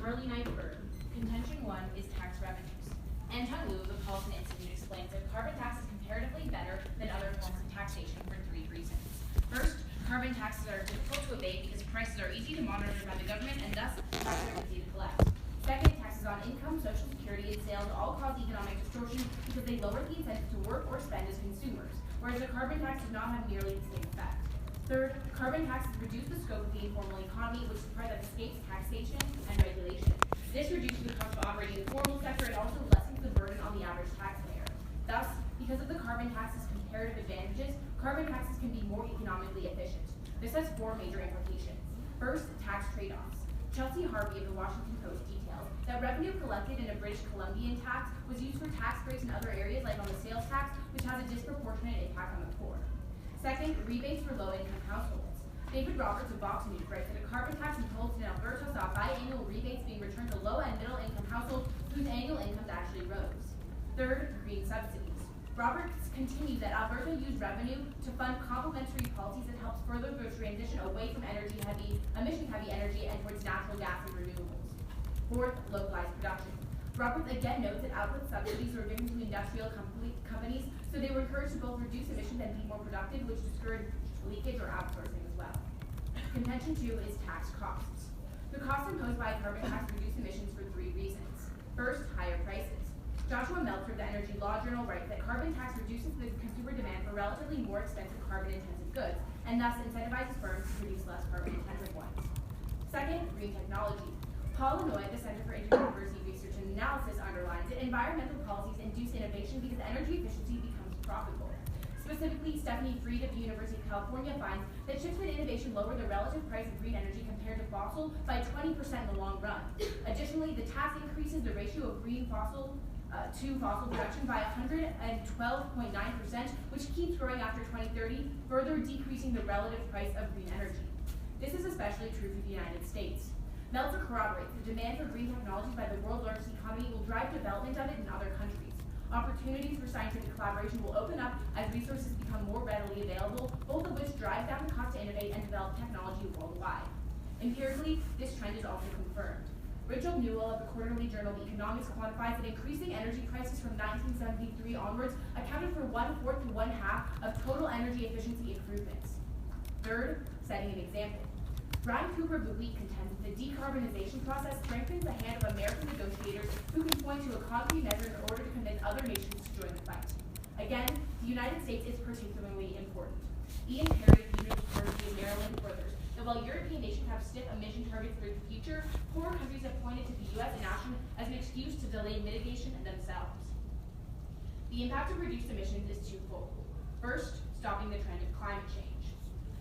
early night bird. Contention 1 is tax revenues. Anton Wu of the Paulson Institute explains that carbon tax is comparatively better than other forms of taxation for 3 reasons. First, carbon taxes are difficult to evade because prices are easy to monitor by the government and thus taxes are easy to collect. Second, taxes on income, social security, and sales all cause economic distortion because they lower the incentive to work or spend as consumers, whereas a carbon tax does not have nearly the same effect. Third, carbon taxes reduce the scope of the informal economy, which is the part that escapes taxation and regulation. This reduces the cost of operating the formal sector and also lessens the burden on the average taxpayer. Thus, because of the carbon tax's comparative advantages, carbon taxes can be more economically efficient. This has 4 major implications. First, tax trade-offs. Chelsea Harvey of the Washington Post details that revenue collected in a British Columbian tax was used for tax breaks in other areas like on the sales tax, which has a disproportionate impact on the poor. Second, rebates for low-income households. David Roberts of Vox News writes that a carbon tax imposed in Alberta saw biannual rebates being returned to low and middle-income households whose annual incomes actually rose. Third, green subsidies. Roberts continues that Alberta used revenue to fund complementary policies that helps further the transition away from emission-heavy energy and towards natural gas and renewables. Fourth, localized production. Roberts again notes that output subsidies were given to industrial companies, so they were encouraged to both reduce emissions and be more productive, which discouraged leakage or outsourcing as well. Contention 2 is tax costs. The costs imposed by a carbon tax reduce emissions for 3 reasons. First, higher prices. Joshua Meltzer of the Energy Law Journal writes that carbon tax reduces the consumer demand for relatively more expensive carbon-intensive goods, and thus incentivizes firms to produce less carbon-intensive ones. Second, green technology. Paul Lanoy at the Center for Interuniversity Research and Analysis underlines that environmental policies induce innovation because energy efficiency becomes profitable. Specifically, Stephanie Fried of the University of California finds that shifts in innovation lower the relative price of green energy compared to fossil by 20% in the long run. Additionally, the tax increases the ratio of green to fossil production by 112.9%, which keeps growing after 2030, further decreasing the relative price of green energy. This is especially true for the United States. Meltzer corroborates the demand for green technologies by the world's largest economy will drive development of it in other countries. Opportunities for scientific collaboration will open up as resources become more readily available, both of which drive down the cost to innovate and develop technology worldwide. Empirically, this trend is also confirmed. Rachel Newell of the Quarterly Journal of Economics quantifies that increasing energy prices from 1973 onwards accounted for 1/4 to 1/2 of total energy efficiency improvements. Third, setting an example. Brian Cooper of The Week contends that the decarbonization process strengthens the hand of American negotiators who can point to a concrete measure in order to convince other nations to join the fight. Again, the United States is particularly important. Ian Perry of the University of Maryland furthers that while European nations have stiff emission targets for the future, poor countries have pointed to the U.S. inaction as an excuse to delay mitigation themselves. The impact of reduced emissions is twofold. First, stopping the trend of climate change.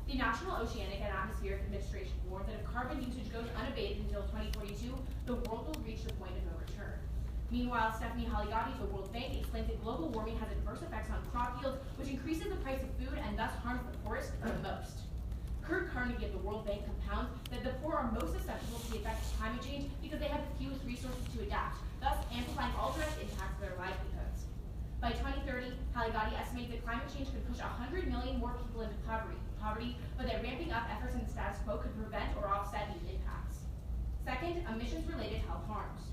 The National Oceanic and Atmospheric Administration warned that if carbon usage goes unabated until 2042, the world will reach the point of no return. Meanwhile, Stephanie Haligati of the World Bank explains that global warming has adverse effects on crop yields, which increases the price of food and thus harms the poorest the most. Kurt Carnegie of the World Bank compounds that the poor are most susceptible to the effects of climate change because they have the fewest resources to adapt, thus amplifying all direct impacts of their livelihoods. By 2030, Haligati estimates that climate change could push 100 million more people into poverty, but that ramping up efforts in the status quo could prevent or offset these impacts. Second, emissions-related health harms.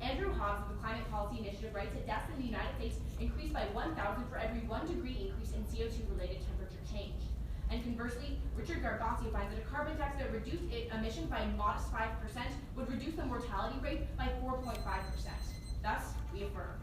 Andrew Hobbs of the Climate Policy Initiative writes that deaths in the United States increased by 1,000 for every 1 degree increase in CO2-related temperature change. And conversely, Richard Garbasio finds that a carbon tax that reduced emissions by a modest 5% would reduce the mortality rate by 4.5%. Thus, we affirm.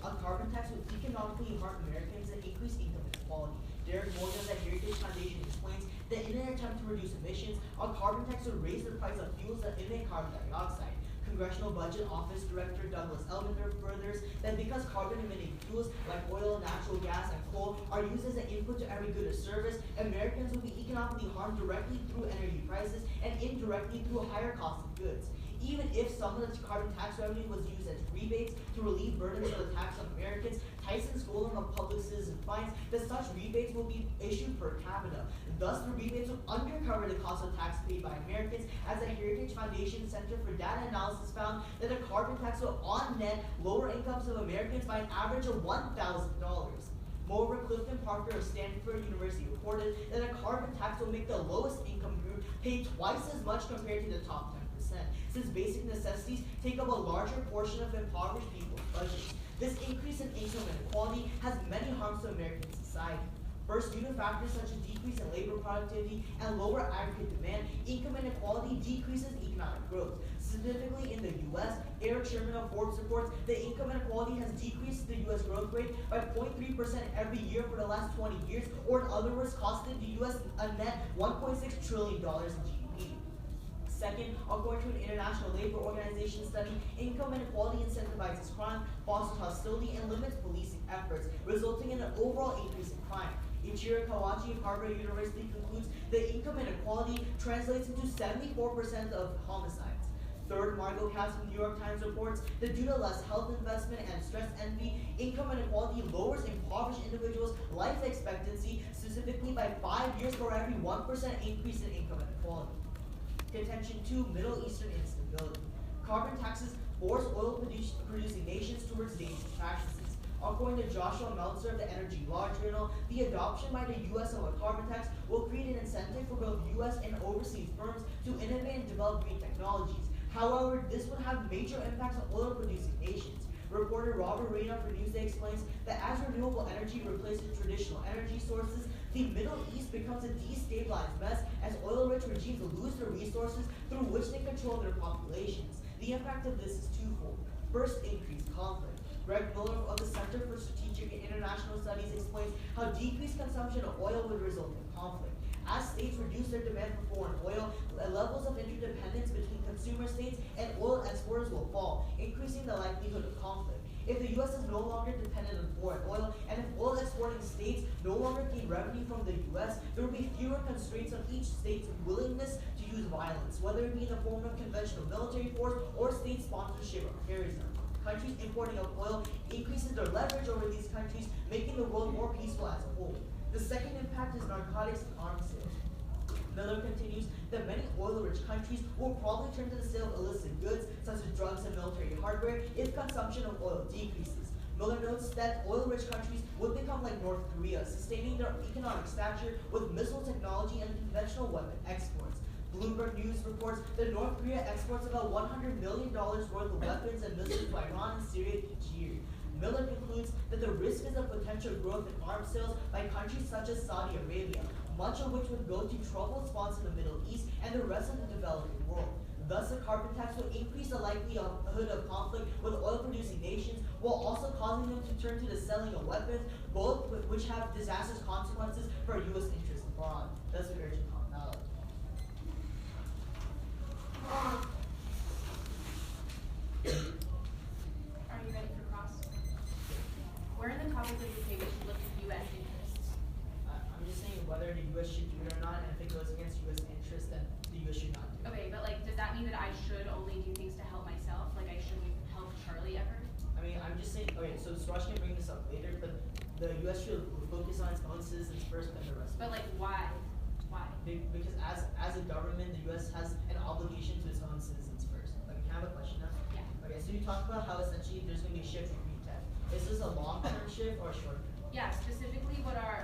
A carbon tax would economically harm Americans and increase income inequality. Derek Morgan of the Heritage Foundation explains that in an attempt to reduce emissions, a carbon tax would raise the price of fuels that emit carbon dioxide. Congressional Budget Office Director Douglas Ellinger furthers that because carbon-emitting fuels like oil, natural gas, and coal are used as an input to every good or service, Americans will be economically harmed directly through energy prices and indirectly through higher cost of goods. Even if some of the carbon tax revenue was used as rebates to relieve burdens of the tax on Americans, Tyson's goal of public citizen finds that such rebates will be issued per capita. Thus, the rebates will undercover the cost of tax paid by Americans, as the Heritage Foundation Center for Data Analysis found that a carbon tax will on net lower incomes of Americans by an average of $1,000. Moreover, Clifton Parker of Stanford University reported that a carbon tax will make the lowest income group pay twice as much compared to the top 10%, since basic necessities take up a larger portion of impoverished people's budgets. This increase in income inequality has many harms to American society. First, due to factors such as decrease in labor productivity and lower aggregate demand, income inequality decreases economic growth. Specifically in the U.S., Eric Sherman of Forbes reports that income inequality has decreased the U.S. growth rate by 0.3% every year for the last 20 years, or in other words, costed the U.S. a net $1.6 trillion in GDP. Second, according to an International Labor Organization study, income inequality incentivizes crime, fosters hostility, and limits policing efforts, resulting in an overall increase in crime. Ichiro Kawachi of Harvard University concludes that income inequality translates into 74% of homicides. Third, Margot Katz from the New York Times reports that due to less health investment and stress envy, income inequality lowers impoverished individuals' life expectancy, specifically by 5 years for every 1% increase in income inequality. Contention 2, Middle Eastern instability. Carbon taxes force oil-producing nations towards dangerous practices. According to Joshua Meltzer of the Energy Law Journal, the adoption by the U.S. of a carbon tax will create an incentive for both U.S. and overseas firms to innovate and develop green technologies. However, this would have major impacts on oil-producing nations. Reporter Robert Reyna for Newsday explains that as renewable energy replaces traditional energy sources, the Middle East becomes a destabilized mess as oil-rich regimes lose the resources through which they control their populations. The impact of this is twofold. First, increased conflict. Greg Miller of the Center for Strategic and International Studies explains how decreased consumption of oil would result in conflict. As states reduce their demand for foreign oil, levels of interdependence between consumer states and oil exporters will fall, increasing the likelihood of conflict. If the U.S. is no longer dependent on foreign oil, and if oil exporting states no longer gain revenue from the U.S., there will be fewer constraints on each state's willingness to use violence, whether it be in the form of conventional military force or state sponsorship of terrorism. Countries importing of oil increases their leverage over these countries, making the world more peaceful as a whole. The second impact is narcotics and arms sales. Miller continues that many oil-rich countries will probably turn to the sale of illicit goods, such as drugs and military hardware, if consumption of oil decreases. Miller notes that oil-rich countries would become like North Korea, sustaining their economic stature with missile technology and conventional weapon exports. Bloomberg News reports that North Korea exports about $100 million worth of weapons and missiles to Iran and Syria each year. Miller concludes that the risk is of potential growth in arms sales by countries such as Saudi Arabia, much of which would go to troubled spots in the Middle East and the rest of the developing world. Thus, a carbon tax will increase the likelihood of conflict with oil-producing nations, while also causing them to turn to the selling of weapons, both which have disastrous consequences for U.S. interests abroad. Thus, we urge commonality. Are you ready for cross? Where in the topic of the we should look at U.S. interests? I'm just saying whether the U.S. should do it or not, and if it goes against U.S. interests, then the U.S. should not do it. Okay, but like, does that mean that I should only do things to help myself? Like, I shouldn't help Charlie ever? I mean, I'm just saying, okay, so Suraj can bring this up later, but the U.S. should focus on its own citizens first, then the rest. But like, why? Why? Because as a government, the U.S. has an obligation to its own citizens first. Like, can I have a question now? Yeah. Okay, so you talked about how essentially there's going to be a shift in green tech. Is this a long-term shift or a short-term? Yeah, specifically what our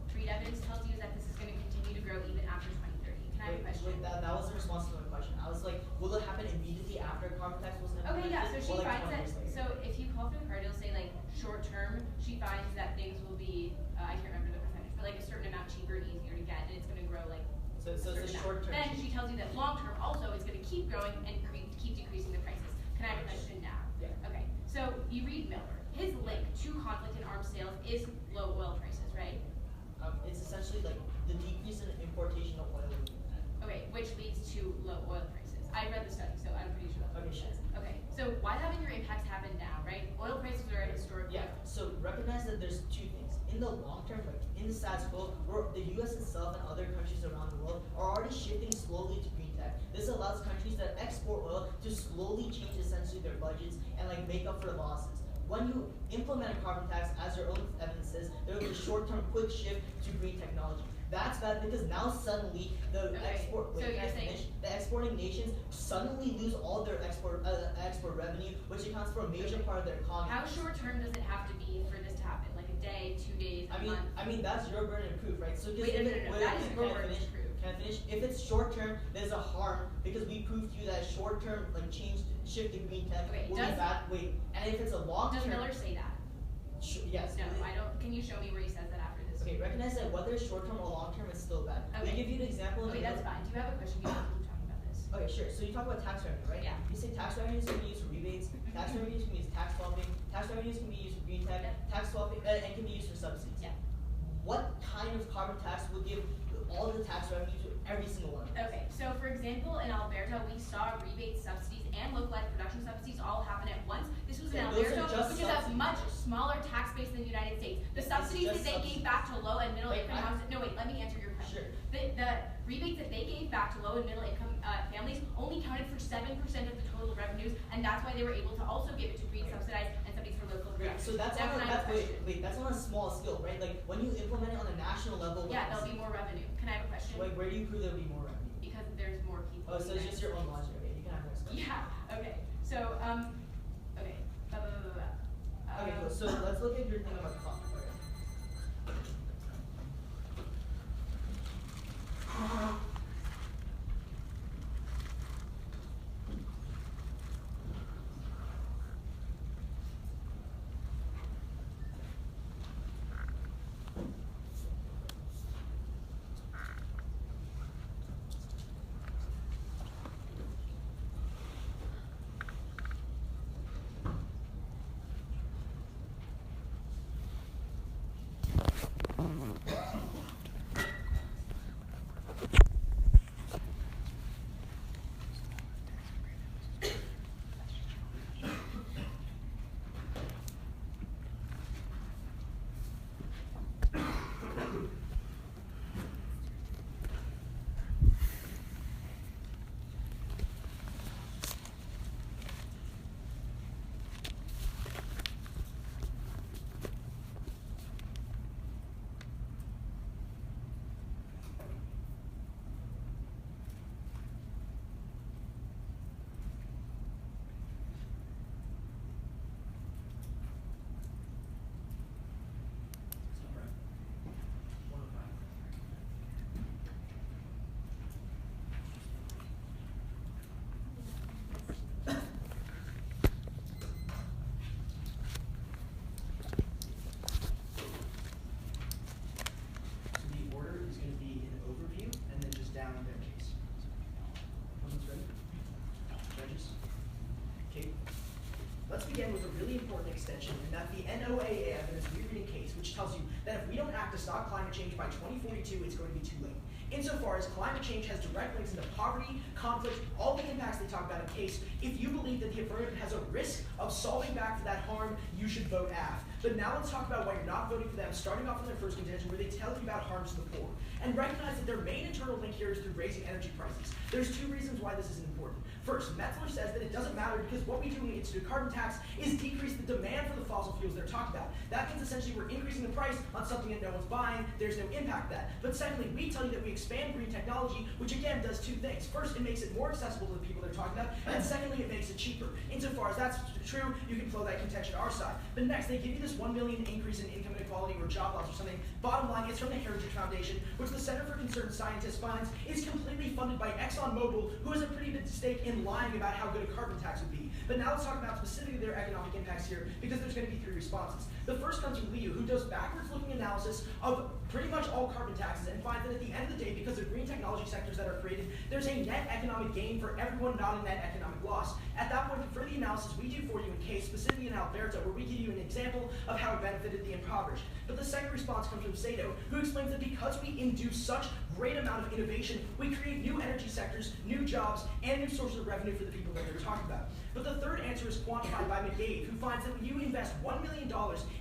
breed evidence tells you is that this is going to continue to grow even after 2030. Can I have a question? That wasn't a response to my question. I was like, will it happen immediately after carbon tax was implemented? Okay, yeah, so she or like finds that, so if you call through her, it'll say like short-term, she finds that things will be, I can't remember the percentage, but like a certain amount cheaper, easier to get, and it's going to grow like So it's a short-term. Then she tells you that long-term also is going to keep growing and keep decreasing the prices. Can I have a question now? Yeah. Okay. So you read Miller. His link to conflict and arms sales is low oil prices, right? It's essentially like the decrease in importation of oil. Okay, which leads to low oil prices. I read the study, so I'm pretty sure that's what Okay, it sure. says. Okay, so why haven't your impacts happened now, right? Oil prices are at historic Yeah, lows. so recognize that there's two things. In the long term, like in the status quo, the US itself and other countries around the world are already shifting slowly to green tech. This allows countries that export oil to slowly change essentially their budgets and like make up for the losses. When you implement a carbon tax, as your own evidence says, there will be a short-term quick shift to green technology. That's bad because now suddenly the the exporting nations suddenly lose all their export revenue, which accounts for a major part of their economy. How short term does it have to be for this to happen? Like a day, 2 days, a month? I mean that's your burden of proof, right? So Wait, no. That is your burden of proof. Can I finish? If it's short term, there's a harm because we proved to you that short term like shift to green tech will be bad. Wait, and if it's a long term, does Miller say that? Yes. No, I don't. Can you show me where he says that after this? Okay, recognize that whether it's short term or long term, it's still bad. Okay. We give you an example. Okay, that's fine. Do you have a question? You have to keep talking about this. Okay, sure. So you talk about tax revenue, right? Yeah. You say tax revenues can be used for rebates. Tax revenues can be used for tax swapping. Tax revenues can be used for green tech. Tax swapping and can be used for subsidies. Yeah. What kind of carbon tax would give all the tax revenue to every single one? Okay, so for example, in Alberta, we saw rebates, subsidies, and localized production subsidies all happen at once. This was in Alberta, which is a much smaller tax base than the United States. The subsidies that they gave back to low and middle income houses. No, wait, let me answer your question. Sure. The rebates that they gave back to low and middle income families only counted for 7% of the total revenues, and that's why they were able to also give it to green subsidized and subsidies for local production. So that's on a small scale, right? Like when you implement it on a national level. Yeah, there'll be more revenue. Can I have a question? Like where do you prove there'll be more revenue? Because there's more people. Oh, so it's just your own logic. Okay, you can have next question. Yeah. Okay. So okay. Okay, cool. So let's look at your thing about cost. Let's begin with a really important extension, and that's the NOAA evidence rereading case, which tells you that if we don't act to stop climate change by 2042, it's going to be too late. Insofar as climate change has direct links into poverty, conflict, all the impacts they talk about in case, if you believe that the affirmative has a risk of solving back for that harm, you should vote AF. But now let's talk about why you're not voting for them, starting off in their first contention where they tell you about harms to the poor. And recognize that their main internal link here is through raising energy prices. There's two reasons why this is important. First, Metzler says that it doesn't matter because what we do when we institute a carbon tax is decrease the demand for the fossil fuels they're talking about. That means essentially we're increasing the price on something that no one's buying, there's no impact that. But secondly, we tell you that we expand green technology, which again does two things. First, it makes it more accessible to the people they're talking about, and secondly, it makes it cheaper. Insofar as that's true, you can flow that contention to our side. But next, they give you the this 1 million increase in income inequality or job loss or something, bottom line, it's from the Heritage Foundation, which the Center for Concerned Scientists finds is completely funded by ExxonMobil, who has a pretty big stake in lying about how good a carbon tax would be. But now let's talk about specifically their economic impacts here, because there's going to be 3 responses. The first comes from Liu, who does backwards-looking analysis of pretty much all carbon taxes and finds that at the end of the day, because of green technology sectors that are created, there's a net economic gain for everyone, not a net economic loss. At that point, for the analysis we do for you in case, specifically in Alberta, where we give you an example of how it benefited the impoverished. But the second response comes from Sato, who explains that because we induce such great amount of innovation, we create new energy sectors, new jobs, and new sources of revenue for the people that they were talking about. But the third answer is quantified by McGave, who finds that when you invest $1 million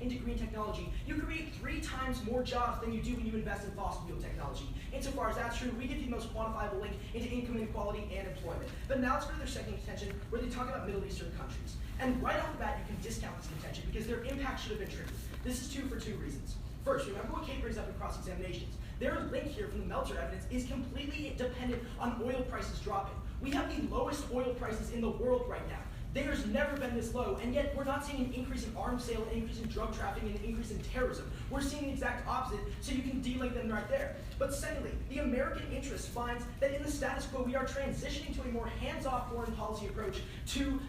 into green technology, you create 3 times more jobs than you do when you invest in fossil fuel technology. Insofar as that's true, we give you the most quantifiable link into income inequality and employment. But now let's go to their second contention, where they talk about Middle Eastern countries. And right off the bat, you can discount this contention because their impact should have been triggered. This is true for 2 reasons. First, remember what Kate brings up in cross-examinations. Their link here from the Meltzer evidence is completely dependent on oil prices dropping. We have the lowest oil prices in the world right now. There's never been this low, and yet we're not seeing an increase in arms sale, an increase in drug trafficking, an increase in terrorism. We're seeing the exact opposite, so you can delink them right there. But secondly, the American interest finds that in the status quo, we are transitioning to a more hands-off foreign policy approach to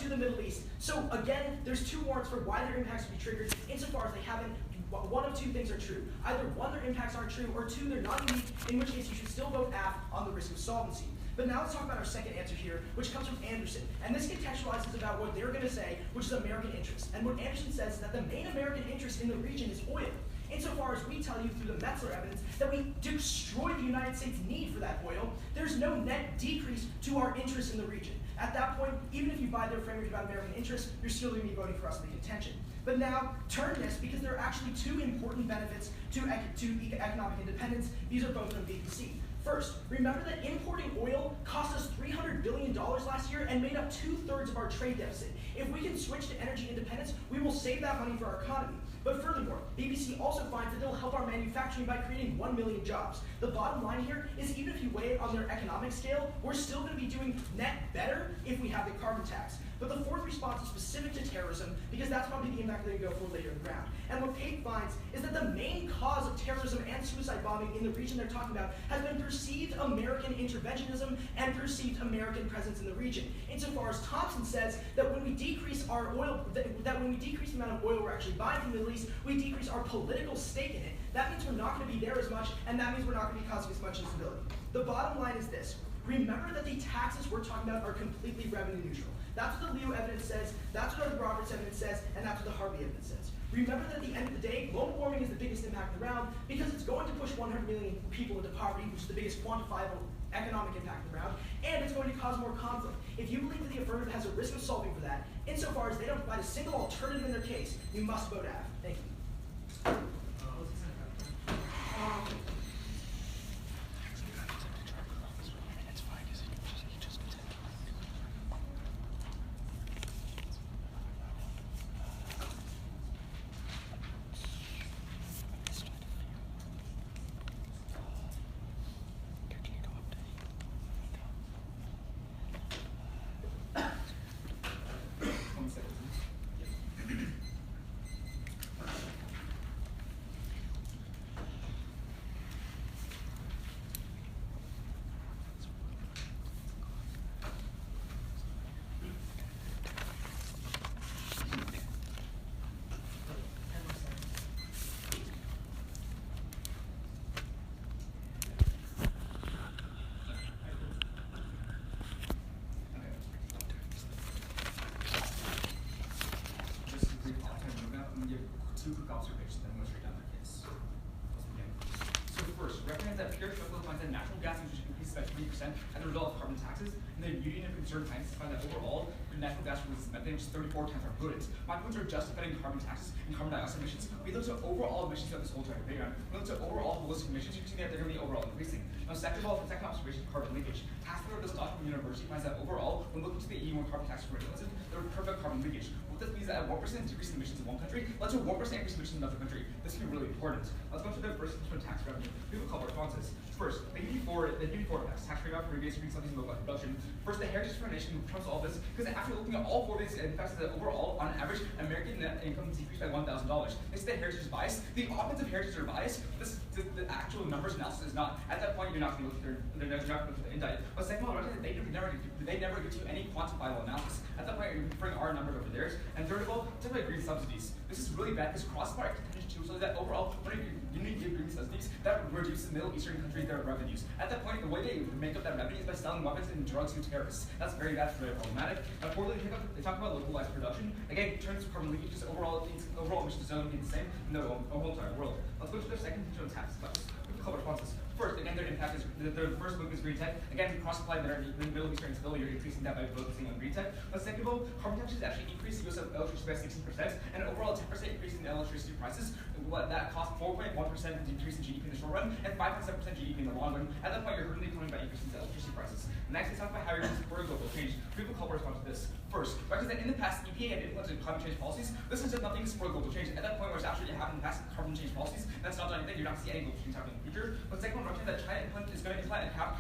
the Middle East. So again, there's 2 warrants for why their impacts would be triggered, insofar as they haven't. One of 2 things are true. Either 1, their impacts aren't true, or 2, they're not unique, in which case you should still vote aft on the risk of solvency. But now let's talk about our second answer here, which comes from Anderson. And this contextualizes about what they're going to say, which is American interest. And what Anderson says is that the main American interest in the region is oil. Insofar as we tell you through the Metzler evidence that we destroy the United States' need for that oil, there's no net decrease to our interest in the region. At that point, even if you buy their framework about American interest, you're still going to be voting for us in the contention. But now, turn this, because there are actually 2 important benefits to economic independence. These are both from BBC. First, remember that importing oil cost us $300 billion last year and made up 2/3 of our trade deficit. If we can switch to energy independence, we will save that money for our economy. But furthermore, BBC also finds that it'll help our manufacturing by creating 1 million jobs. The bottom line here is even if you weigh it on their economic scale, we're still going to be doing net better if we have the carbon tax. But the fourth response is specific to terrorism, because that's probably the impact they're going to go for later in the round. And what Kate finds is that the main cause of terrorism and suicide bombing in the region they're talking about has been perceived American interventionism and perceived American presence in the region. Insofar as Thompson says that when we decrease our oil, that when we decrease the amount of oil we're actually buying from the Middle East, we decrease our political stake in it. That means we're not going to be there as much, and that means we're not going to be causing as much instability. The bottom line is this. Remember that the taxes we're talking about are completely revenue neutral. That's what the Liu evidence says, that's what the Roberts evidence says, and that's what the Harvey evidence says. Remember that at the end of the day, global warming is the biggest impact around because it's going to push 100 million people into poverty, which is the biggest quantifiable economic impact around, and it's going to cause more conflict. If you believe that the affirmative has a risk of solving for that, insofar as they don't provide a single alternative in their case, you must vote aft. Thank you. Two quick observations, then we'll go straight down the case. Let's begin. So first, recognize that pure chemical finds that natural gas usage increases by 20% as a result of carbon taxes, and the Union of Concerned Scientists find that overall, natural gas releases methane is 34 times our pollutants. My points are justifying carbon taxes and carbon dioxide emissions. We look at overall emissions throughout this whole entire diagram. We look at overall holistic emissions, you can see that they're going to be overall increasing. Now, second of all, the second observation, carbon leakage. Haskell, the Stockholm University finds that overall, when looking to the EU1 carbon tax for instance, there are perfect carbon leakage. this means that a 1% decrease in emissions in one country led to a 1% increase in emissions in another country. This can be really important. Let's go to the first tax revenue. We have a couple of responses. First, they give you four effects: tax trade-off, rebates, green subsidies, and local production. First, the Heritage Foundation trumps all this because after looking at all four of these effects, that overall, on average, American net income decreased by $1,000. They say that Heritage is biased. The options of Heritage are biased. The actual numbers analysis is not. At that point, you're not going to look at they're not going to look at the indictment. But second of all, they never give you any quantifiable analysis. At that point, you're bring our numbers over theirs. And third of all, talk about green subsidies. This is really bad because cross-border contention too, so that overall, when you need to give green subsidies, that reduces Middle Eastern countries their revenues. At that point, the way they make up that revenue is by selling weapons and drugs to terrorists. That's very bad, very problematic. And fourthly, they talk about localized production. Again, in terms of carbon leakage, overall emissions don't be the same in the whole entire world. Let's go to the second constituent tax cuts. A couple responses. First, again, their impact is the first movement is green tech. Again, cross-supply in the Middle Eastern instability, you're increasing that by focusing on green tech. But second of all, carbon taxes actually increase the use of electricity by 16%, and overall 10% increase in electricity prices. That costs 4.1% decrease in GDP in the short run, and 5.7% GDP in the long run. At that point, you're hurting the economy by increasing the electricity prices. Next, let's talk about how you're supporting global change. People call response to this. First, recognize that in the past, EPA had implemented climate change policies. This is just nothing to support global change. At that point, where it's actually happening in the past carbon change policies, that's not done anything. You're not seeing any global change happening in the future. But second one, recognize that China is going to implement a cap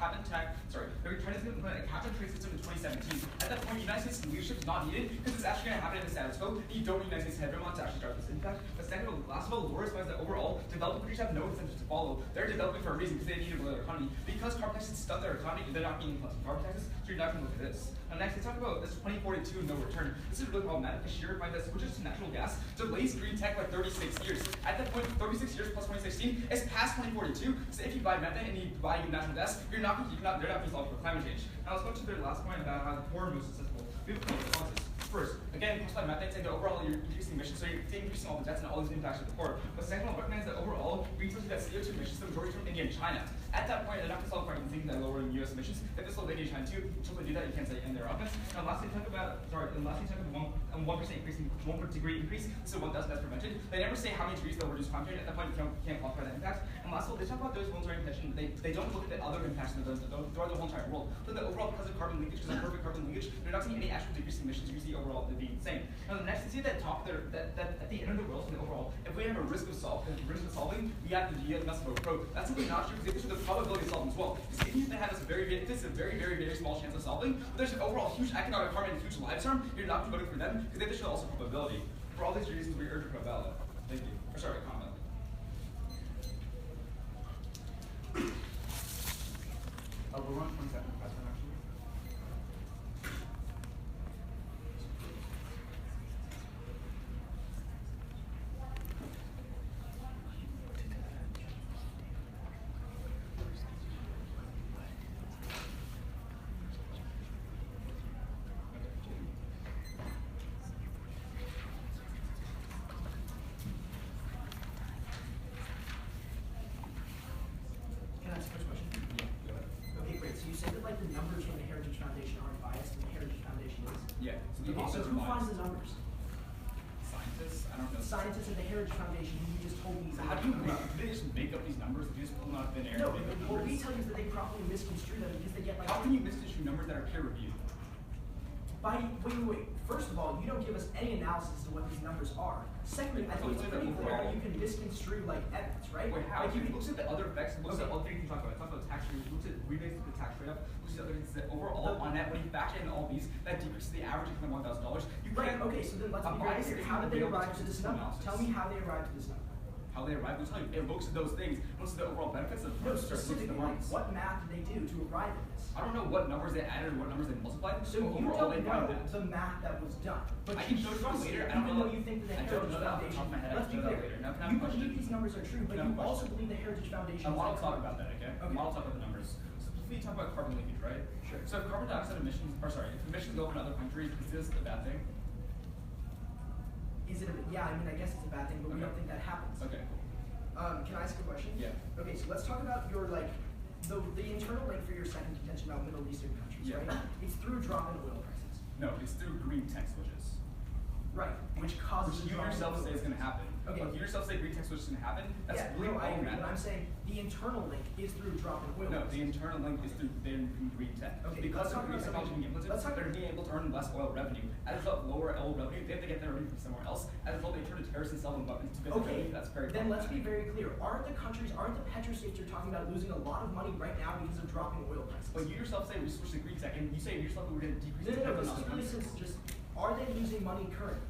and trade system in 2017. At that point, the United States leadership is not needed because it's actually going to happen in the status quo. And you don't need the United States headroom to actually start this impact. But second of all, last of all, Laura finds that overall, developing countries have no incentive to follow. They're developing for a reason because they need to grow their economy. Because carbon taxes stun their economy, they're not being collecting carbon taxes, so you're not going to look at this. And next, let's talk about this 2042 no return. This is really problematic because Shearer finds that switches to natural gas delays green tech by 36 years. At that point, 36 years plus 2016 is past 2042. So if you buy methane and you buy natural gas, they're not going to solve for climate change. Now let's go to their last point about how the poor are most susceptible. We have a couple responses. First, again, cost by methane saying that overall you're increasing emissions, so you're increasing all the debts and all these impacts of the poor. But second of all, recognize that overall, green subsidies that CO2 emissions, the majority from India and China. At that point, they're not going to solve carbon things that are lowering US emissions. If this will India and China too, until they do that, you can't say in their offense. Now lastly, talk about the 1% increase in 1 degree increase, so 1,000 that's prevented. They never say how many degrees they'll reduce climate change. At that point, you can't quantify that impact. And last of all, they talk about those voluntary intention. They don't look at the other impacts of those throughout the whole entire world. So that overall, because of carbon leakage, because of perfect carbon leakage, they're not seeing any actual decrease in emissions. You see overall they're being the same. Now the next, you see that talk there that at the end of the world, so the overall, if we have a risk of solving, we have to deal with a pro. That's simply not true because this is the probability of solving as well. Because even if they have this very small chance of solving, but there's an overall huge economic harm and huge lives harm, you're not voting for them because they have to show also probability. For all these reasons, we urge a ballot. Thank you. Or sorry, a comment. We're on 27 president actually. Who finds the numbers? Scientists? I don't know. Scientists at the Heritage Foundation who you just told me. So how do they just make up these numbers? They just pull them out of thin air? No, what we tell you is that they properly misconstrue them because they get like. How can you misconstrue numbers that are peer reviewed? Wait. First of all, you don't give us any analysis as to what these numbers are. Secondly, I think it's pretty clear how you can misconstrue like evidence, right? Wait, how? Like, you looks at the other effects, looks at other things you talk about. Talk about tax rates, looks at rebates to the tax rate up, looks at other things that overall on net, when you factor in all these, that decreases the average income of $1,000. You right, can't. Okay, so then let's be very clear. How did they arrive to this number? Tell me how they arrived to this number. How they arrive, we'll tell you. It looks at those things, looks at the overall benefits of no, specifically, what math did they do to arrive at this? I don't know what numbers they added or what numbers they multiplied. So you overall, don't know the math that was done. But I can show you later. I don't know. Even though you think that the Heritage Foundation, let's be clear, you believe these numbers are true, but you also believe the Heritage Foundation. I want to talk about that, okay? I want to talk about the numbers. Specifically, talk about carbon leakage, right? Sure. So if carbon dioxide emissions, if emissions go over in other countries, is this a bad thing? Yeah, I mean, I guess it's a bad thing, but we don't think that happens. Okay, cool. Can I ask a question? Yeah. Okay, so let's talk about your the internal link for your second contention about Middle Eastern countries, right? It's through a drop in oil prices. No, it's through green tech switches. Right, which causes Which you a drop in yourself oil say is going to prices. happen. Okay. Like you yourself say green text switch is going to happen. That's Yeah, really no, I agree, problematic. but I'm saying the internal link is through drop in oil No, prices. the internal link is through green tech. Okay, Because let's of talk green about technology being implemented, let's talk- they're being able to earn less oil revenue. As a result, lower oil revenue, they have to get their revenue from somewhere else. As a result, they turn to tariffs and sell them weapons to get their Okay, revenue. That's very then let's be problematic. very clear. Aren't the petrostates you're talking about losing a lot of money right now because of dropping oil prices? But you yourself say we switched to green tech, and you say yourself that we're going to decrease No, the this economic is really revenue. simple. Just, are they losing money currently?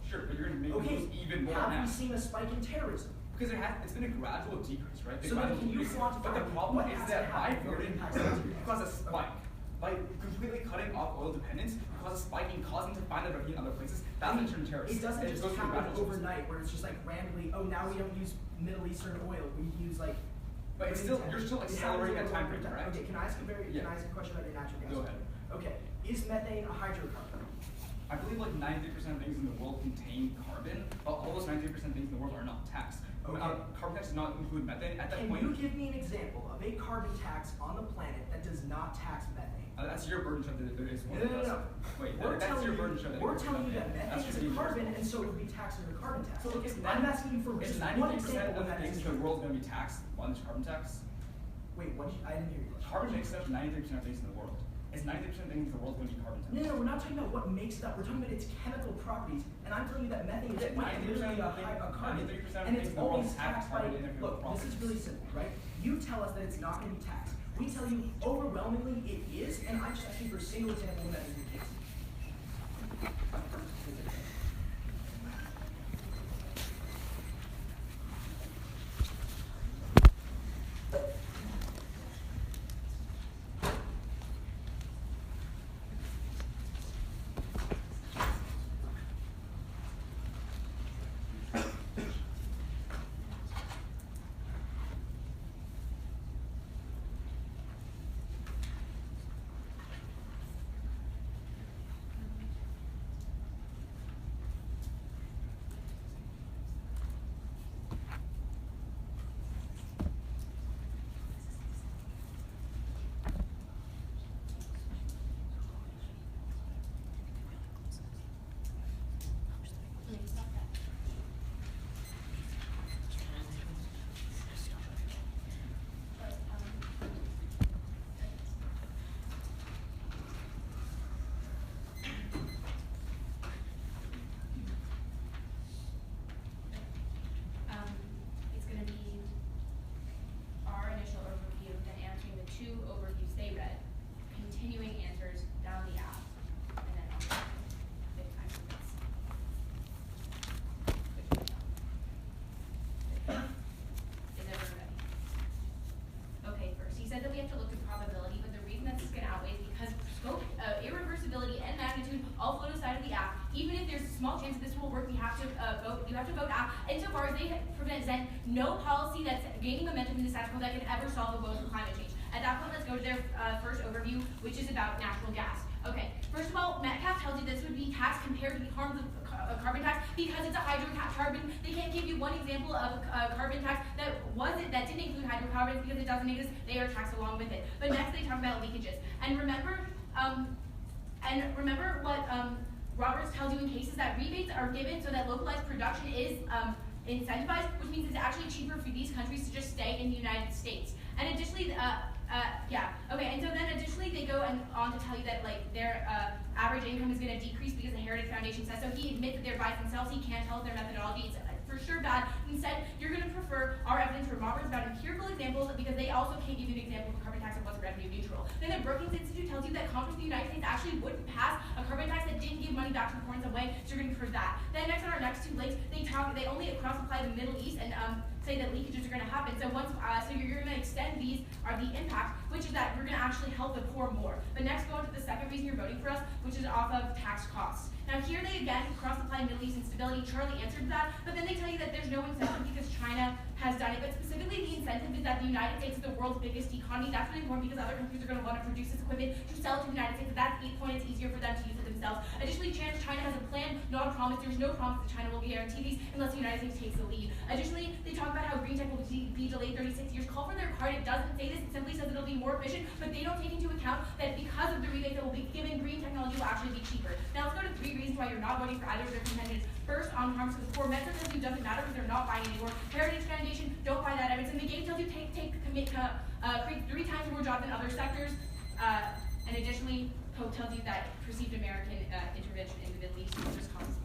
Sure, but you're going to make Okay, them lose even more have now. we seen a spike in terrorism? Because it's been a gradual decrease, right? So then can you quantify But the problem what is has that to by happen for voting impacts on it your caused a taxes? spike. By completely cutting off oil dependence, caused a spike and causing them to find their revenue in other places. That's I mean, what turn terrorists. it doesn't And just goes through a happen gradual process. overnight where it's just like randomly, oh, now we don't use Middle Eastern oil, we use like. But it's green still- tech. you're still It accelerating happens that over time frame, time. correct? Okay, can I ask a question about your natural gas? Go ahead. Okay, is methane a hydrocarbon? I believe like 93% of things in the world contain carbon, but all those 93% of things in the world are not taxed. Okay. Carbon tax does not include methane. At that Can point, you give me an example of a carbon tax on the planet that does not tax methane? that's your burden show that there is one. No, no, that no, does. no. Wait, We're that's telling your you- burden show that We're there is telling you that That's methane is your a carbon, burden. and so it would be taxed under carbon tax. So look, it's I'm asking you for it's just 93% one example of the that things is in the true. world going to be taxed on this carbon tax. Wait, I didn't hear you. Carbon makes up 93% of things in the world. It's 93% of things in the world going to be carbon tax. No, we're not talking about what makes it up. We're talking about its chemical properties. And I'm telling you that methane is Yeah, quite 93% literally of a carbon. 93% of And things it's in the world always have taxed by, carbon in it for look, this is profits. really simple, right? You tell us that it's not going to be taxed. We tell you overwhelmingly it is, and I'm just asking for a single example when that is the case. It's gonna be our initial overview, then answering the two overviews they read, continuing answers down the app, and then on the 55 minutes. Is everyone ready? Okay, first, he said that we have to look at probability, but the reason that this is gonna outweigh is because scope, irreversibility, and magnitude all float aside of the app. Even if there's a small chance that this will work, you have to vote app. Insofar as they present no policy that's gaining momentum in this article that can ever solve the woes of climate change. At that point, let's go to their first overview, which is about natural gas. Okay, first of all, Metcalf tells you this would be taxed compared to the harms of carbon tax because it's a hydrocarbon. They can't give you one example of a carbon tax that didn't include hydrocarbons because it doesn't exist. They are taxed along with it. But next, they talk about leakages. And remember what Roberts tells you in cases that rebates are given so that localized production is incentivized, which means it's actually cheaper for these countries to just stay in the United States. And additionally, and so then additionally they go on to tell you that like their average income is going to decrease because the Heritage Foundation says so. He admits that they're by themselves. He can't tell if their methodology is for sure bad. Instead, you're going to prefer our evidence from Roberts about empirical examples because they also can't give you an example of a carbon tax that wasn't revenue neutral. Then the Brookings Institute tells you that Congress in the United States actually wouldn't pass a carbon tax that didn't give money back to the poor in some way, so you're going to prefer that. Then next on our next two links, they only cross-apply the Middle East and say that leakages are going to happen. So you're going to extend these are the impact, which is that you're going to actually help the poor more. But next, go on to the second reason you're voting for us, which is off of tax costs. Now here they again cross-apply Middle East instability. Charlie answered that, but then they tell you that there's no incentive because China has done it, but specifically the incentive is that the United States is the world's biggest economy. That's really important because other countries are going to want to produce this equipment to sell it to the United States. At that point, it's easier for them to use it themselves. Additionally, China has a plan, not a promise. There's no promise that China will guarantee these unless the United States takes the lead. Additionally, they talk about how green tech will be delayed 36 years. Call for their card. It doesn't say this. It simply says it'll be more efficient, but they don't take into account that because of the rebates that will be given, green technology will actually be cheaper. Now let's go to 3 reasons why you're not voting for either of their contentions. First, on harms to the poor. Metro tells you it doesn't matter because they're not buying anymore. Heritage Foundation, don't buy that evidence. And the game tells you create 3 times more jobs than other sectors. And additionally, Pope tells you that perceived American intervention in the Middle East will just cause sports.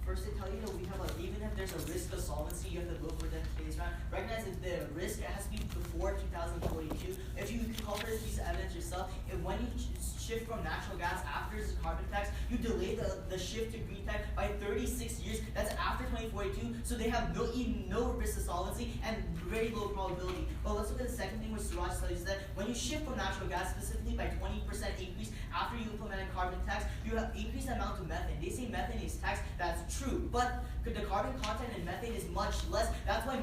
First, they tell you that we have even if there's a risk of solvency, you have to vote for them today's round. Recognize that the risk has to be before 2042. If you can call for this piece of evidence yourself, and when you shift from natural gas after this carbon tax, you delay the shift to green tech by 36 years. That's after 2042. So they have no risk of solvency and very low probability. But let's look at the second thing where Suraj tells you that when you shift from natural gas, specifically by 20% increase after you implement a carbon tax, you have increased amount of methane. They say methane is taxed. That's true, but the carbon content in methane is much less. That's why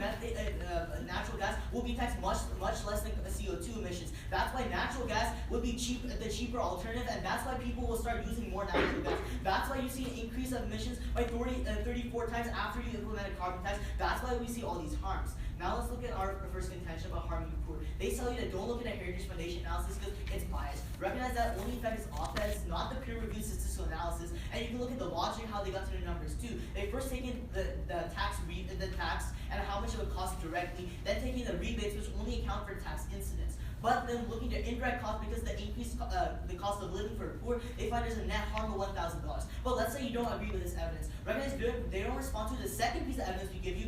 natural gas will be taxed much less than CO2 emissions. That's why natural gas will be the cheaper alternative, and that's why people will start using more natural gas. That's why you see an increase of emissions by 34 times after you implement a carbon tax. That's why we see all these harms. Now let's look at our first contention about harming the poor. They tell you that don't look at a Heritage Foundation analysis because it's biased. Recognize that only effect is op-ed, it's not the peer-reviewed statistical analysis, and you can look at the logic how they got to the numbers too. They first taken the tax and how much it would cost directly, then taking the rebates which only account for tax incidence. But then looking at indirect cost because the increased the cost of living for the poor, they find there's a net harm of $1,000. But let's say you don't agree with this evidence. Recognize they don't respond to the second piece of evidence we give you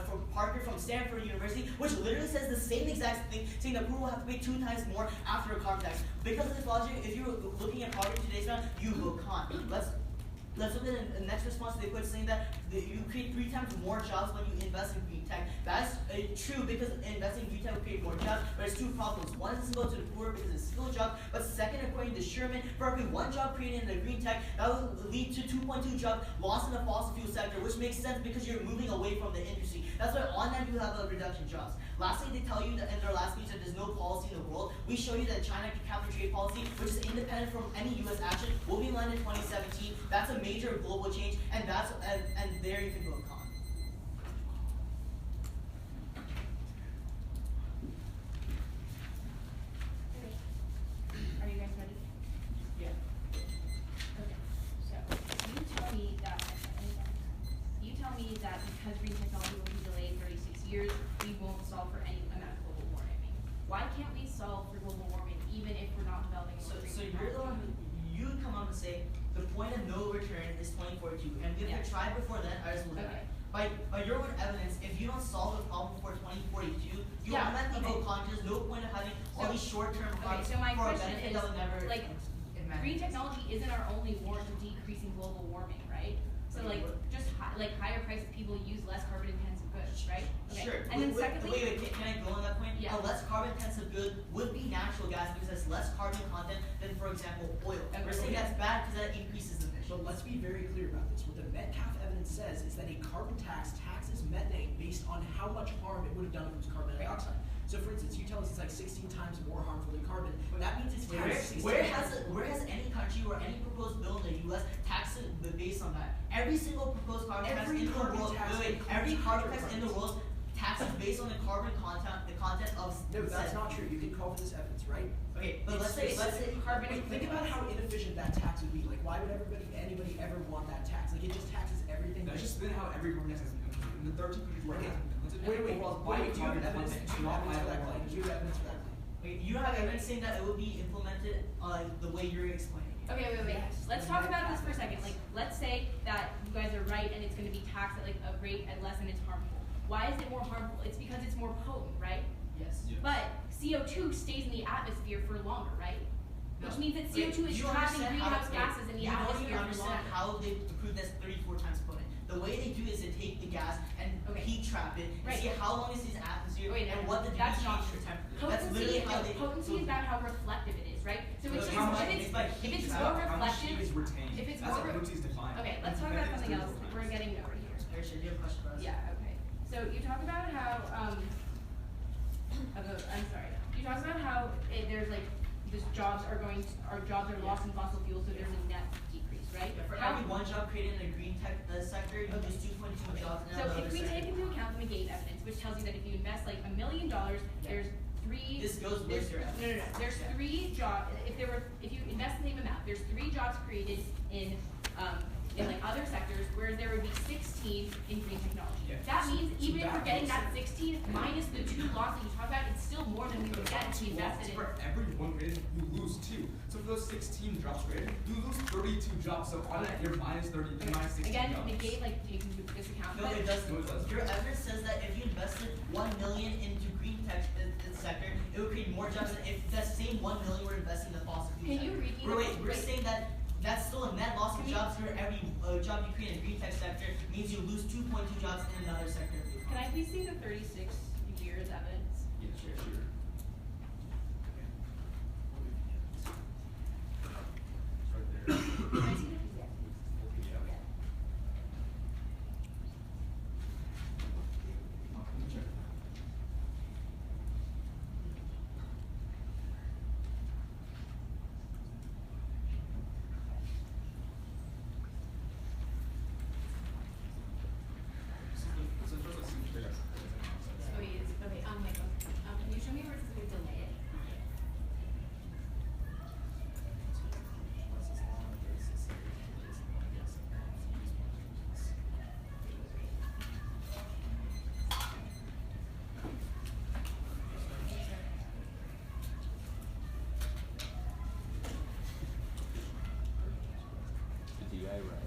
from Harker from Stanford University, which literally says the same exact thing, saying that poor will have to pay 2 times more after a carbon tax. Because of this logic, if you're looking at Harker today's round, you will con. Let's look at the next response to the quote saying that you create 3 times more jobs when you invest in green tech. That's true because investing in green tech will create more jobs, but there's 2 problems. One, it doesn't go to the poor because it's a skill job, but second, according to Sherman, for every 1 job created in the green tech, that will lead to 2.2 jobs lost in the fossil fuel sector, which makes sense because you're moving away from the industry. That's why on that you have a reduction in jobs. Lastly, they tell you that in their last speech that there's no policy in the world. We show you that China cap and trade policy, which is independent from any U.S. action, will be landed in 2017. That's a major global change, and there you can go con. Are you guys ready? Yeah. Okay. So you tell me that because green technology will be delayed 36 years, we won't solve for any amount of global warming. Why can't we solve for global warming even if we're not developing more green So technology? you're the one you come on and say the point of no return is 2042, and if you try before then, I just will die. By your own evidence, if you don't solve the problem before 2042, you automatically go con. There's no point of having all these short-term harms so my for a question benefit is, that will never. like, green technology isn't our only warrant for decreasing global warming, right? So like just higher prices, people use less carbon-intensive goods, right? Okay. Sure. And then secondly, Wait, can I go on that point? Yeah. A less carbon-intensive good would be natural gas because it has less carbon content than, for example, oil. Okay. We're saying that's bad because that increases emissions. But let's be very clear about this. What the Metcalfe evidence says is that a carbon tax taxes methane based on how much harm it would have done if it was carbon dioxide. So for instance, you tell us it's like 16 times more harmful than carbon. That means it's taxed 16 Where times. has any country or any proposed bill in the U.S. taxed it based on that? Every single proposed carbon tax in the world, every carbon tax in the world taxes based on the carbon content of. No, that's not true. You can call for this evidence, right? Okay, but let's say carbon. Think about how inefficient that tax would we? Like, why would anybody ever want that tax? Like, it just taxes everything. That's just been how every carbon tax has been implemented. In the 13 countries where it has been implemented, Wait, overall, do you have evidence? Do you have evidence for that claim? Do you have evidence for that claim? Wait, you have evidence saying that it will be implemented the way you're explaining it. Okay, wait. Yes. Let's talk about this for a second. Like, let's say that you guys are right and it's going to be taxed at like a rate at less and it's harmful. Why is it more harmful? It's because it's more potent, right? Yes. Yeah. But CO2 stays in the atmosphere for longer, right? No. Which means that Wait, CO2 is you trapping understand greenhouse how- gases in the you don't atmosphere even for understand longer. how they prove that's 34 times potent. The way they do is they take the gas and Okay. heat trap it and Right. see how long is his atmosphere Wait, and no, what the that's degree not change true. for temperature. That's literally how they Potency is about how reflective it is, right? So No, it's it's just, not. if It's by it's heat more trap. How much heat reflective, is retained? if it's That's more how re- potency is defined. okay, let's talk about something else. We're getting nowhere here. Arisha, do you have a question for us? Yeah, okay. So you talk about how, I'm sorry. You talk about how there's like, jobs are lost in fossil fuels, so there's a net decrease, right? Yeah, for How- every one job created in the green tech sector, you lose 2.2 jobs in So another if we sector. take into account the McGate evidence, which tells you that if you invest like $1 million, there's three. This goes with there's- your evidence. No. There's Yeah. 3 jobs. If you invest the same amount, there's 3 jobs created in like other sectors, whereas there would be 16 in green technology. Yeah. That means So even if that we're getting makes that 16 minus the 2 lots that you talk about, it's still more than we would get if we invested in. For every one created, you lose 2. So for those 16 jobs created, you lose 32 jobs. So on that, you're minus 30, minus 16 Again, jobs. McGate like takes into this account. No, but- it doesn't. No, it doesn't. Your evidence says that if you invested 1 million into green tech sector, it would create more jobs than if that same 1 million were invested in the fossil fuel Can you sector. read me Wait, we're wait. saying that that's still a net loss of Can you- jobs for every job you create in the green tech sector means you lose 2.2 jobs in another sector of the Can I economy. please see the 36 years evidence? Yeah, sure. It's right there. Can I see the PDF, please? Yeah. Yeah. Let me check. So first let's see if they got Oh, he is. Okay, wait, can you show me where it's going to delay it? The DI right.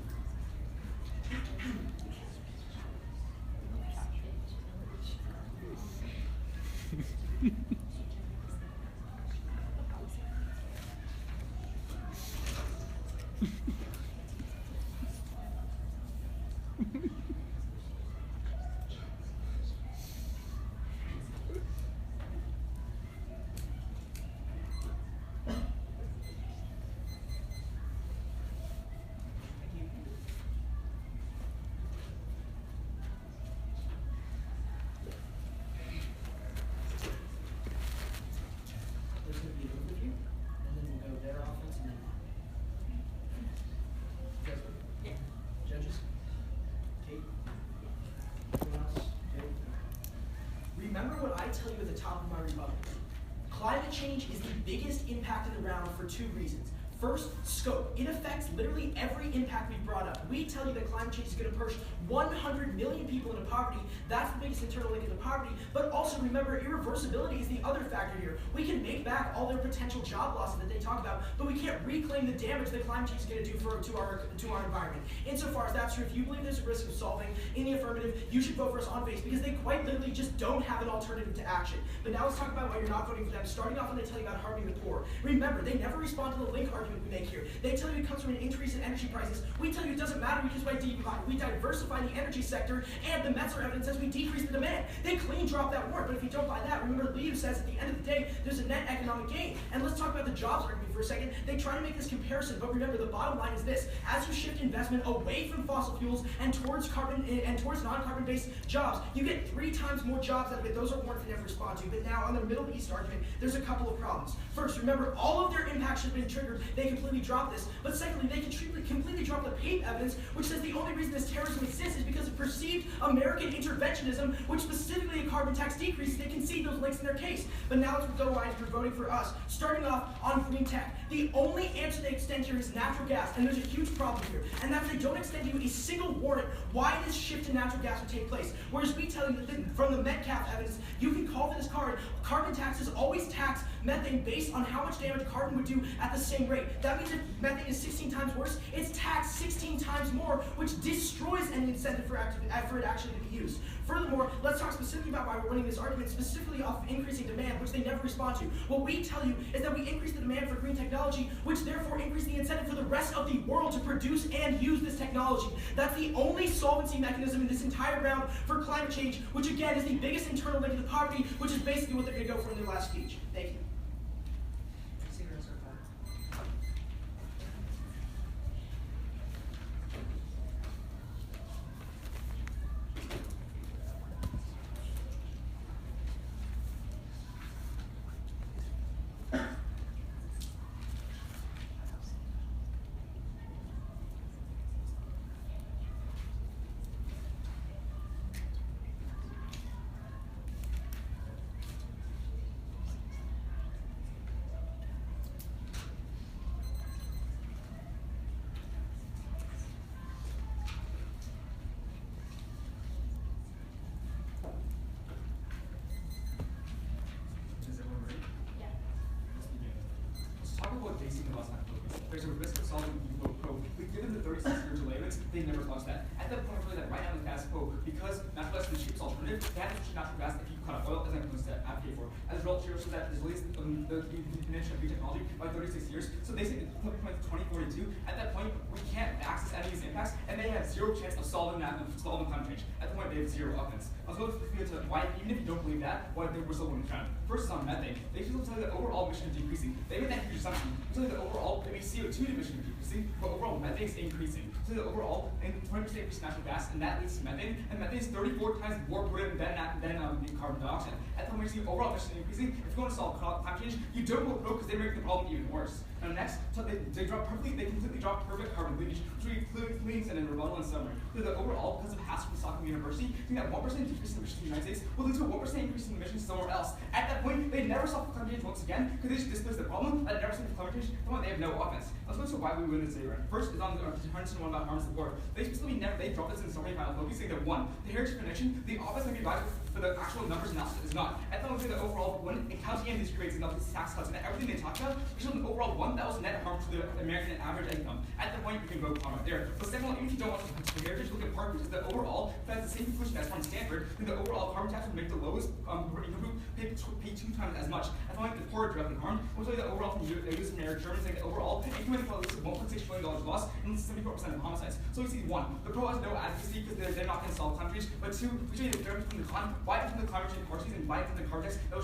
There's going to be an overview, and then we'll go their offense and then mine. You guys ready? Yeah. Judges? Kate? Anyone else? Okay. Remember what I tell you at the top of my rebuttal. Climate change is the biggest impact in the round for 2 reasons. First, scope. It affects literally every impact we've brought up. We tell you that climate change is going to push 100 million people into poverty. That's the biggest internal link into poverty. But also remember, irreversibility is the other factor here. We can make back all their potential job losses that they talk about, but we can't reclaim the damage that climate change is going to do to our environment. Insofar as that's true, if you believe there's a risk of solving in the affirmative, you should vote for us on face because they quite literally just don't have an alternative to action. But now let's talk about why you're not voting for them. Starting off when they tell you about harming the poor. Remember, they never respond to the link argument we make here. They tell you it comes from an increase in energy prices. We tell you it doesn't matter because we diversify the energy sector and the Metzler evidence says we decrease the demand. They clean drop that word, but if you don't buy that, remember Liu says at the end of the day, there's a net economic gain. And let's talk about the jobs argument for a second. They try to make this comparison, but remember the bottom line is this. As you shift investment away from fossil fuels and towards non-carbon based jobs, you get 3 times more jobs out of it. Those are ones they never respond to. But now on the Middle East argument, there's a couple of problems. First, remember all of their impacts have been triggered. They completely drop this. But secondly, they completely drop the PAPE evidence, which says the only reason this terrorism exists is because of perceived American interventionism, which specifically a carbon tax decrease. They concede those links in their case. But now let's go why you're voting for us. Starting off on green tech. The only answer they extend here is natural gas, and there's a huge problem here, and that they don't extend you a single warning why this shift to natural gas would take place. Whereas we tell you that from the Metcalf evidence, you can call for this card. Carbon taxes always tax methane based on how much damage carbon would do at the same rate. That means if methane is 16 times worse, it's taxed 16 times more, which destroys any incentive for it actually to be used. Furthermore, let's talk specifically about why we're winning this argument, specifically off of increasing demand, which they never respond to. What we tell you is that we increase the demand for green technology, which therefore increase the incentive for the rest of the world to produce and use this technology. That's the only solvency mechanism in this entire round for climate change, which again is the biggest internal link to poverty, which is basically what they're going to go for in their last speech. Thank you. There's a risk of solving the probe. Given the 36-year delay limits, they never launched that. At that point, really, that right now in the status quo, because natural gas is the cheapest alternative, they have to switch natural gas if you cut off oil, as I'm going to advocate for. As a result, she shows that there's at least the dimension of new technology by 36 years. So they say in 2042, at that point, we can't access any of these impacts, and they have zero chance of solving climate change. At the point, they have zero offense. I was going to why, even if you don't believe that, why we're still going to drown. First is on methane. They still tell you that overall emissions are decreasing. They made that huge assumption. They tell you that overall, maybe CO2 emissions are decreasing, but overall methane is increasing. So the overall, and 20% increase in natural gas, and that leads to methane, and methane is 34 times more potent than carbon dioxide. At the point, you see overall emissions increasing. If you want to solve climate change, you don't go pro because they make the problem even worse. And next, so they completely drop perfect carbon leakage, which includes and then rebuttal and summary. So the overall, because of Harker from Stockholm University, I think that 1% decrease in emissions in the United States will lead to a 1% increase in emissions somewhere else. At that point, they never solve climate change once again, because they just displace the problem, and never solve climate change, at the point they have no offense. Let's go to why we win this debate. First is on the Harness one about harms the poor. They specifically they drop this in summary final focus, saying that one, the heritage connection, the offense may be vital for the actual numbers analysis is not. At the moment, the overall one, and counting in these rates and these tax cuts and everything they talked about, we showed an overall one that was net harm to the American average income. At the point, we can vote comment there. But second one, even if you don't want to the heritage, look at Harker, because the overall, that's the same conclusion as from Stanford, then the overall carbon tax would make the lowest income group pay 2 times as much. At the point, the poor are directly harmed. We'll tell you that overall from the US and American Germans, saying that overall, income inequality is $1.6 trillion loss and 74% of homicides. So we see one, the pro has no advocacy because they're not going to solve climate change. But two, we show you the difference between the why from the climate change parties and why from the context that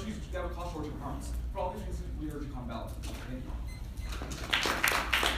would cause short-term harms. For all these reasons, we urge a common ballot. Thank you.